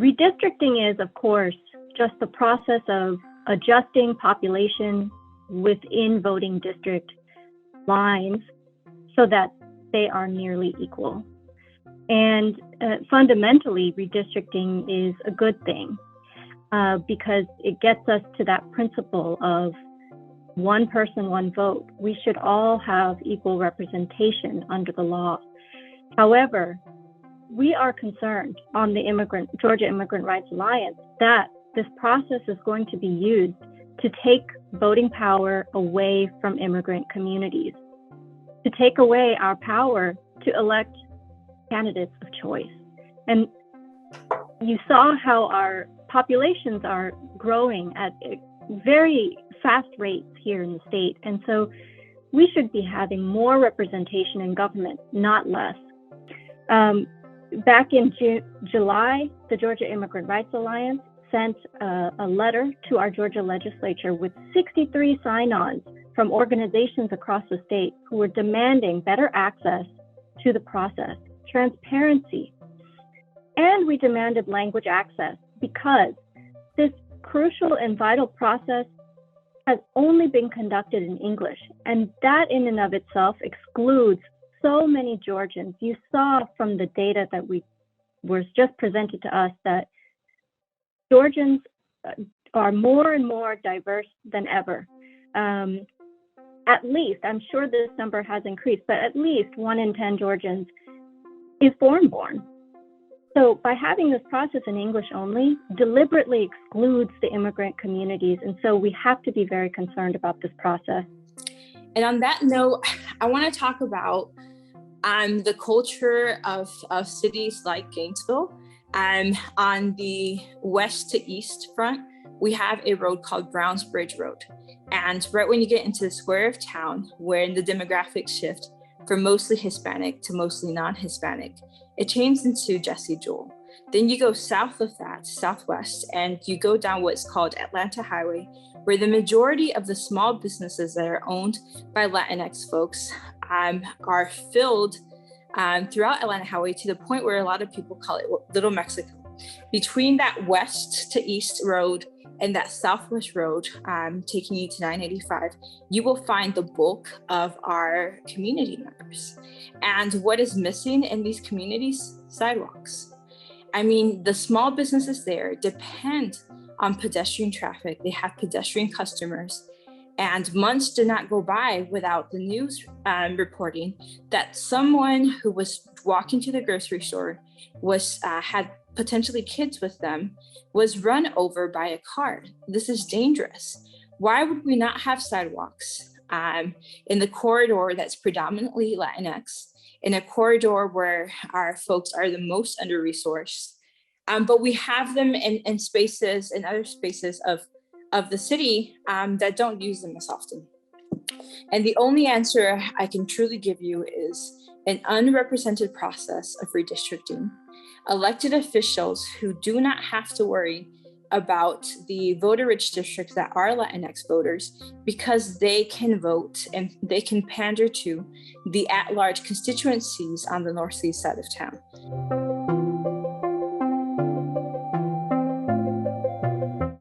Redistricting is, of course, just the process of adjusting population within voting district lines so that they are nearly equal. And fundamentally, redistricting is a good thing because it gets us to that principle of one person, one vote. We should all have equal representation under the law. However, we are concerned on the Georgia Immigrant Rights Alliance that this process is going to be used to take voting power away from immigrant communities, to take away our power to elect candidates of choice. And you saw how our populations are growing at very fast rates here in the state. And so we should be having more representation in government, not less. Back in July, the Georgia Immigrant Rights Alliance sent a letter to our Georgia legislature with 63 sign-ons from organizations across the state who were demanding better access to the process, transparency, and we demanded language access because this crucial and vital process has only been conducted in English, and that in and of itself excludes so many Georgians. You saw from the data that was just presented to us that Georgians are more and more diverse than ever. At least, I'm sure this number has increased, but at least 1 in 10 Georgians is foreign-born. So by having this process in English only, deliberately excludes the immigrant communities. And so we have to be very concerned about this process. And on that note, I want to talk about the culture of cities like Gainesville. On the west to east front, we have a road called Browns Bridge Road. And right when you get into the square of town, where the demographics shift from mostly Hispanic to mostly non-Hispanic, it changes into Jesse Jewell. Then you go south of that, southwest, and you go down what's called Atlanta Highway, where the majority of the small businesses that are owned by Latinx folks are filled throughout Atlanta Highway to the point where a lot of people call it Little Mexico. Between that west to east road and that southwest road taking you to 985, you will find the bulk of our community members. And what is missing in these communities? Sidewalks. I mean, the small businesses there depend on pedestrian traffic. They have pedestrian customers. And months did not go by without the news reporting that someone who was walking to the grocery store had potentially kids with them, was run over by a car. This is dangerous. Why would we not have sidewalks in the corridor that's predominantly Latinx, in a corridor where our folks are the most under-resourced, but we have them in spaces, in other spaces of the city that don't use them as often? And the only answer I can truly give you is an unrepresented process of redistricting. Elected officials who do not have to worry about the voter-rich districts that are Latinx voters because they can vote and they can pander to the at-large constituencies on the northeast side of town.